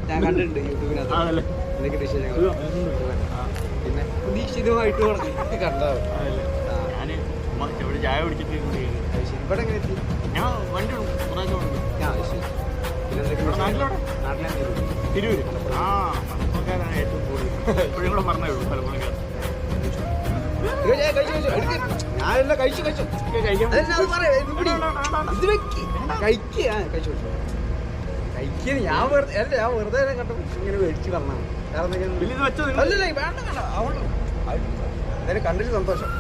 ഞാൻ കണ്ടിട്ടുണ്ട് യൂട്യൂബിനകത്ത് എന്തൊക്കെ വിശേഷങ്ങൾ. പിന്നെ പ്രതീക്ഷിതമായിട്ട് കണ്ടാവും. ചായ കുടിച്ചിട്ട് ഇവിടെ എങ്ങനെ എത്തി? ഞാൻ വണ്ടി തിരൂര്. ആ മലപ്പുറക്കാരാണ് ഏറ്റവും കൂടുതൽ. ഇപ്പോഴും കൂടെ പറഞ്ഞേ ഉള്ളൂ മലപ്പുറക്കാർ. ഞാനെല്ലാം കഴിച്ചു കഴിച്ചു കഴിക്കുന്നത് ഞാൻ വെറുതെ കണ്ടു ഇങ്ങനെ മേടിച്ച് പറഞ്ഞാണ്. അല്ലല്ല വേണ്ട വേണ്ട അവള് എന്തായാലും കണ്ടിട്ട് സന്തോഷം.